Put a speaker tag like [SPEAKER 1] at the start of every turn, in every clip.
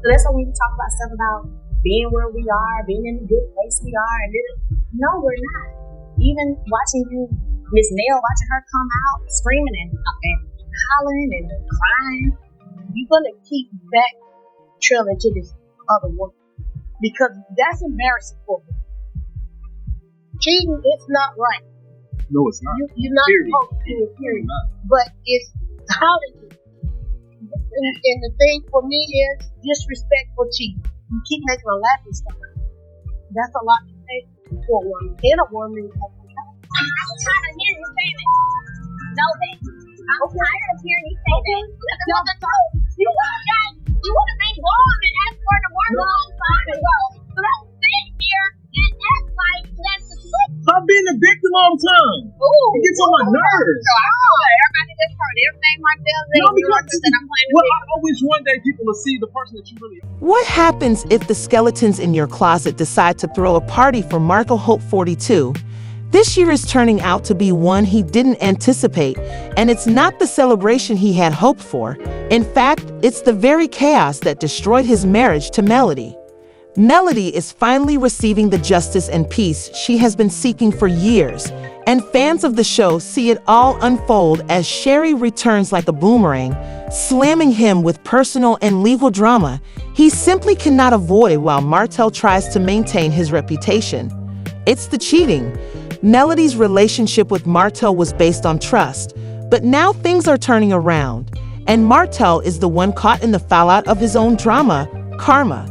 [SPEAKER 1] So that's why when we talk about stuff about being where we are, being in the good place we are, and then, no, we're not. Even watching you, Miss Nail, watching her come out screaming and hollering and crying, you're gonna keep back trailing to this other woman because that's embarrassing for me. Cheating is not right.
[SPEAKER 2] No, it's not.
[SPEAKER 1] You're not supposed to do it, period. But it's how they do it. And the thing for me is disrespectful cheating. You keep making a laughing stock. That's a lot to take for a woman. And a woman.
[SPEAKER 3] I'm tired of hearing you say that. Know that. I'm tired of hearing you say that. Look at the truth. You would have been gone and asked for the work a long time ago. So don't sit here and act like that's the truth.
[SPEAKER 2] I've been a victim all the time.
[SPEAKER 3] Ooh.
[SPEAKER 2] It gets on my nerves.
[SPEAKER 3] So I don't know. Everybody just heard everything Martell said.
[SPEAKER 2] No, because
[SPEAKER 3] that I'm playing
[SPEAKER 2] I wish one day people will see the person that you really are.
[SPEAKER 4] What happens if the skeletons in your closet decide to throw a party for Martell Holt 42? This year is turning out to be one he didn't anticipate, and it's not the celebration he had hoped for. In fact, it's the very chaos that destroyed his marriage to Melody. Melody is finally receiving the justice and peace she has been seeking for years, and fans of the show see it all unfold as Shari returns like a boomerang, slamming him with personal and legal drama he simply cannot avoid while Martell tries to maintain his reputation. It's the cheating. Melody's relationship with Martell was based on trust, but now things are turning around, and Martell is the one caught in the fallout of his own drama, karma.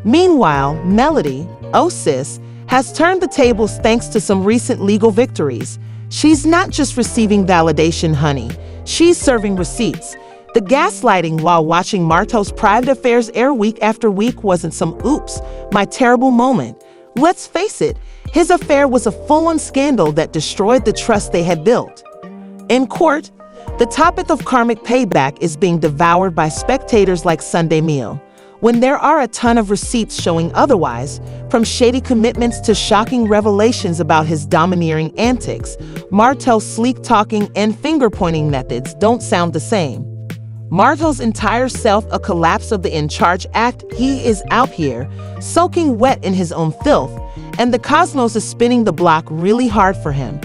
[SPEAKER 4] Meanwhile, Melody, oh sis, has turned the tables thanks to some recent legal victories. She's not just receiving validation, honey. She's serving receipts. The gaslighting while watching Martell's private affairs air week after week wasn't some oops, my terrible moment. Let's face it, his affair was a full-on scandal that destroyed the trust they had built. In court, the topic of karmic payback is being devoured by spectators like Sunday Meal. When there are a ton of receipts showing otherwise, from shady commitments to shocking revelations about his domineering antics, Martell's sleek-talking and finger-pointing methods don't sound the same. Martell's entire self a collapse of the in-charge act. He is out here, soaking wet in his own filth, and the cosmos is spinning the block really hard for him.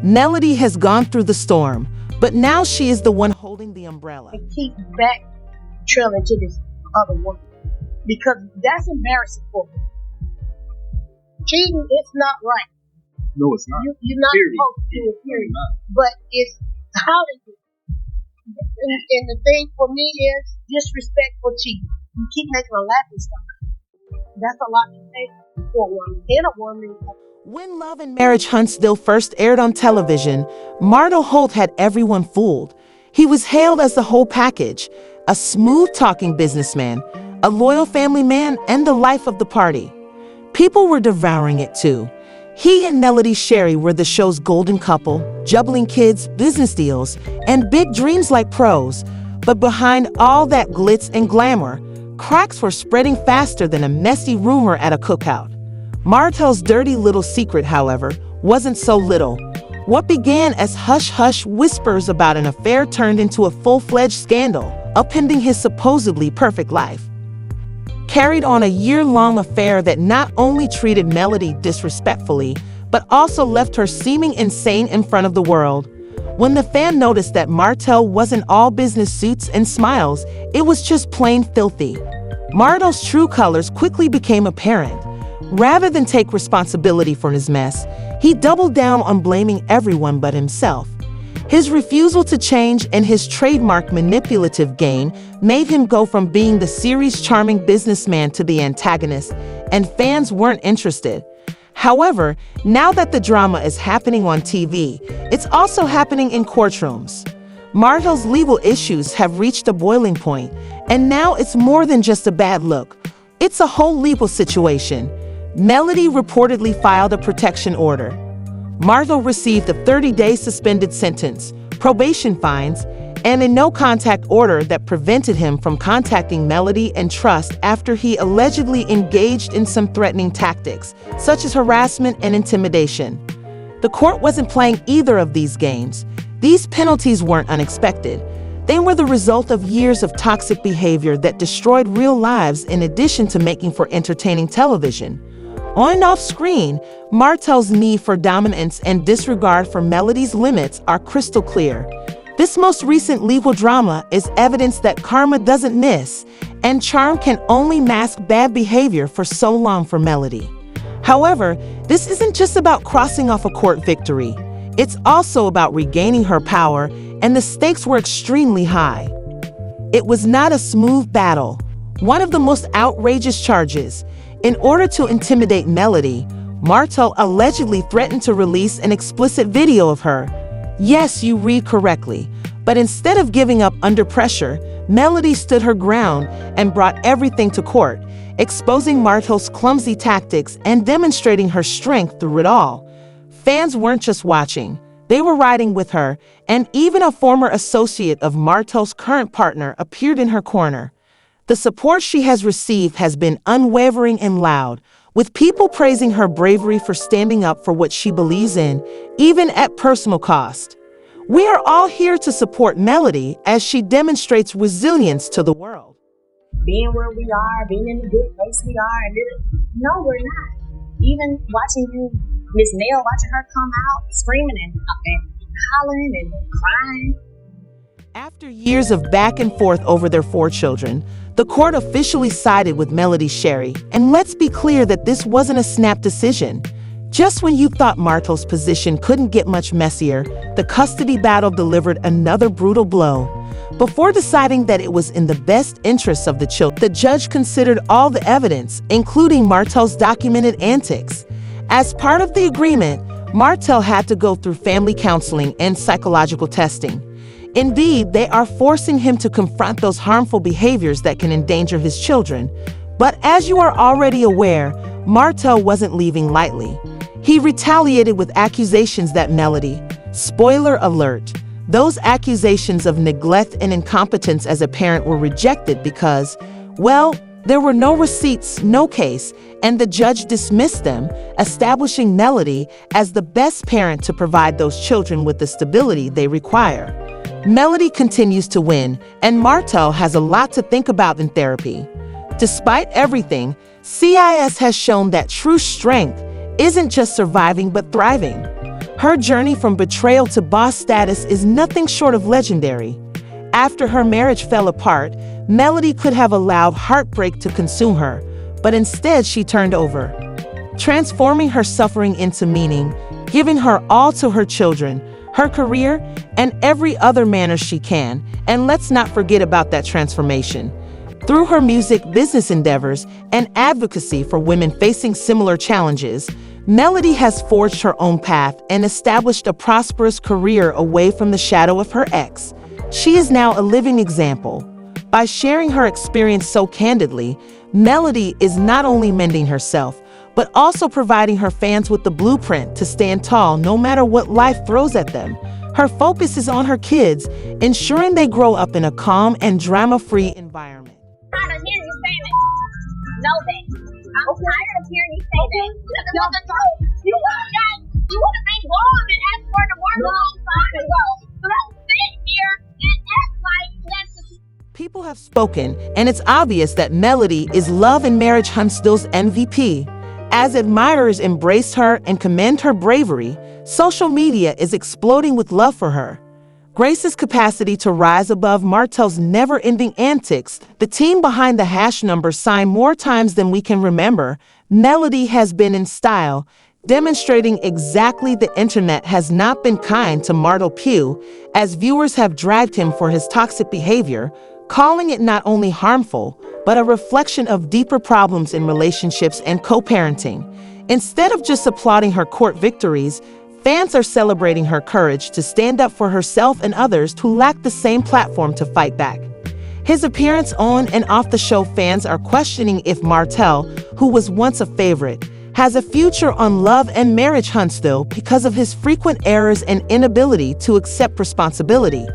[SPEAKER 4] Melody has gone through the storm, but now she is the one holding the umbrella.
[SPEAKER 1] And keep back trailing to this other woman because that's embarrassing for me. Cheating is not right.
[SPEAKER 2] No, it's not.
[SPEAKER 1] You're not supposed to do it, period. But it's how they do it. And the thing for me is disrespectful cheating. You keep making a laughing stock. That's a lot to take for a woman. And a woman.
[SPEAKER 4] When Love and Marriage Huntsville first aired on television, Martell Holt had everyone fooled. He was hailed as the whole package, a smooth-talking businessman, a loyal family man, and the life of the party. People were devouring it too. He and Melody Shari were the show's golden couple, juggling kids, business deals, and big dreams like pros. But behind all that glitz and glamour, cracks were spreading faster than a messy rumor at a cookout. Martell's dirty little secret, however, wasn't so little. What began as hush-hush whispers about an affair turned into a full-fledged scandal, upending his supposedly perfect life. Carried on a year-long affair that not only treated Melody disrespectfully, but also left her seeming insane in front of the world. When the fan noticed that Martell wasn't all business suits and smiles, it was just plain filthy. Martell's true colors quickly became apparent. Rather than take responsibility for his mess, he doubled down on blaming everyone but himself. His refusal to change and his trademark manipulative game made him go from being the series' charming businessman to the antagonist, and fans weren't interested. However, now that the drama is happening on TV, it's also happening in courtrooms. Martell's legal issues have reached a boiling point, and now it's more than just a bad look. It's a whole legal situation. Melody reportedly filed a protection order. Martell received a 30-day suspended sentence, probation fines, and a no-contact order that prevented him from contacting Melody and Trust after he allegedly engaged in some threatening tactics, such as harassment and intimidation. The court wasn't playing either of these games. These penalties weren't unexpected. They were the result of years of toxic behavior that destroyed real lives in addition to making for entertaining television. On and off screen, Martell's need for dominance and disregard for Melody's limits are crystal clear. This most recent legal drama is evidence that karma doesn't miss, and charm can only mask bad behavior for so long for Melody. However, this isn't just about crossing off a court victory. It's also about regaining her power, and the stakes were extremely high. It was not a smooth battle. One of the most outrageous charges. In order to intimidate Melody, Martell allegedly threatened to release an explicit video of her. Yes, you read correctly. But instead of giving up under pressure, Melody stood her ground and brought everything to court, exposing Martell's clumsy tactics and demonstrating her strength through it all. Fans weren't just watching. They were riding with her, and even a former associate of Martell's current partner appeared in her corner. The support she has received has been unwavering and loud, with people praising her bravery for standing up for what she believes in, even at personal cost. We are all here to support Melody as she demonstrates resilience to the world.
[SPEAKER 1] Being where we are, being in the good place we are, and no, we're not. Even watching you, Miss Nail, watching her come out screaming and hollering and crying.
[SPEAKER 4] After years of back and forth over their 4 children, the court officially sided with Melody Shari, and let's be clear that this wasn't a snap decision. Just when you thought Martell's position couldn't get much messier, the custody battle delivered another brutal blow. Before deciding that it was in the best interests of the children, the judge considered all the evidence, including Martell's documented antics. As part of the agreement, Martell had to go through family counseling and psychological testing. Indeed, they are forcing him to confront those harmful behaviors that can endanger his children. But as you are already aware, Martell wasn't leaving lightly. He retaliated with accusations that Melody, spoiler alert, those accusations of neglect and incompetence as a parent were rejected because, well, there were no receipts, no case, and the judge dismissed them, establishing Melody as the best parent to provide those children with the stability they require. Melody continues to win, and Martell has a lot to think about in therapy. Despite everything, CIS has shown that true strength isn't just surviving but thriving. Her journey from betrayal to boss status is nothing short of legendary. After her marriage fell apart, Melody could have allowed heartbreak to consume her, but instead she turned over, transforming her suffering into meaning, giving her all to her children, her career, and every other manner she can. And let's not forget about that transformation. Through her music, business endeavors, and advocacy for women facing similar challenges, Melody has forged her own path and established a prosperous career away from the shadow of her ex. She is now a living example. By sharing her experience so candidly, Melody is not only mending herself, but also providing her fans with the blueprint to stand tall no matter what life throws at them. Her focus is on her kids, ensuring they grow up in a calm and drama-free environment.
[SPEAKER 3] I'm tired of hearing you say that. Know that. I'm tired of hearing you say that. Because it was the truth. You would have been gone and asked for the word a long time ago. So don't sit here and act like that's the
[SPEAKER 4] People have spoken, and it's obvious that Melody is Love and Marriage Huntsville's MVP. As admirers embrace her and commend her bravery, social media is exploding with love for her. Grace's capacity to rise above Martell's never-ending antics, the team behind the hash number signed more times than we can remember. Melody has been in style, demonstrating exactly the internet has not been kind to Martell Pugh, as viewers have dragged him for his toxic behavior, calling it not only harmful, but a reflection of deeper problems in relationships and co-parenting. Instead of just applauding her court victories, fans are celebrating her courage to stand up for herself and others who lack the same platform to fight back. His appearance on and off the show, fans are questioning if Martell, who was once a favorite, has a future on Love and Marriage Huntsville because of his frequent errors and inability to accept responsibility.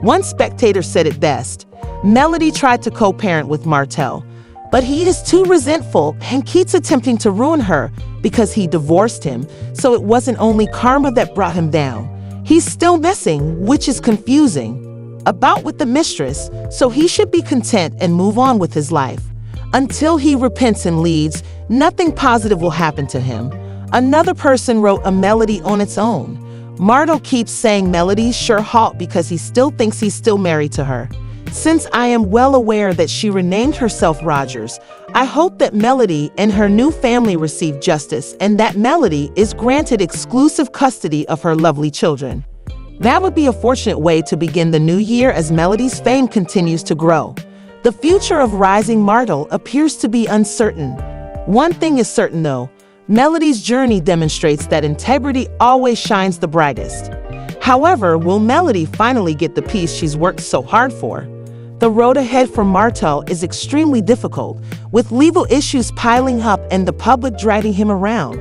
[SPEAKER 4] One spectator said it best: Melody tried to co-parent with Martell, but he is too resentful and keeps attempting to ruin her because he divorced him, so it wasn't only karma that brought him down. He's still messing, which is confusing. a bout with the mistress, so he should be content and move on with his life. Until he repents and leaves, nothing positive will happen to him. Another person wrote a melody on its own. Martell keeps saying Melody's sure halt because he still thinks he's still married to her. Since I am well aware that she renamed herself Rogers, I hope that Melody and her new family receive justice and that Melody is granted exclusive custody of her lovely children. That would be a fortunate way to begin the new year as Melody's fame continues to grow. The future of rising Martell appears to be uncertain. One thing is certain though, Melody's journey demonstrates that integrity always shines the brightest. However, will Melody finally get the peace she's worked so hard for? The road ahead for Martell is extremely difficult, with legal issues piling up and the public dragging him around.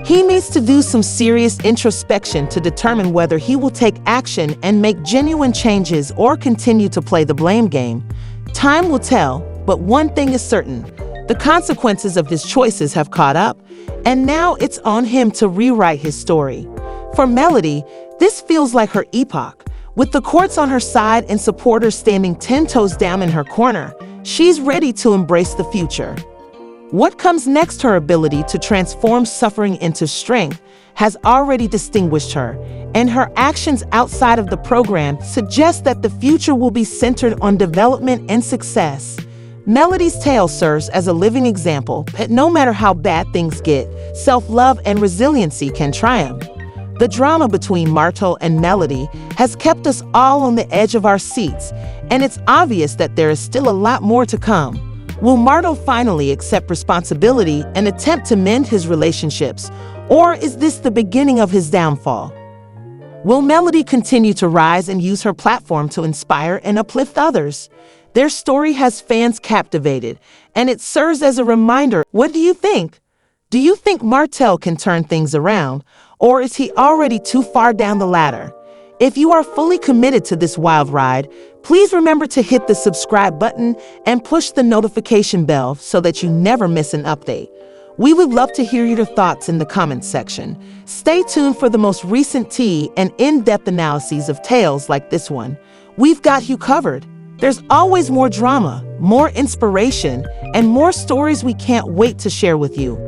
[SPEAKER 4] He needs to do some serious introspection to determine whether he will take action and make genuine changes or continue to play the blame game. Time will tell, but one thing is certain. The consequences of his choices have caught up, and now it's on him to rewrite his story. For Melody, this feels like her epoch. With the courts on her side and supporters standing 10 toes down in her corner, she's ready to embrace the future. What comes next, her ability to transform suffering into strength, has already distinguished her, and her actions outside of the program suggest that the future will be centered on development and success. Melody's tale serves as a living example that no matter how bad things get, self-love and resiliency can triumph. The drama between Martell and Melody has kept us all on the edge of our seats, and it's obvious that there is still a lot more to come. Will Martell finally accept responsibility and attempt to mend his relationships, or is this the beginning of his downfall? Will Melody continue to rise and use her platform to inspire and uplift others? Their story has fans captivated, and it serves as a reminder. What do you think? Do you think Martell can turn things around, or is he already too far down the ladder? If you are fully committed to this wild ride, please remember to hit the subscribe button and push the notification bell so that you never miss an update. We would love to hear your thoughts in the comments section. Stay tuned for the most recent tea and in-depth analyses of tales like this one. We've got you covered. There's always more drama, more inspiration, and more stories we can't wait to share with you.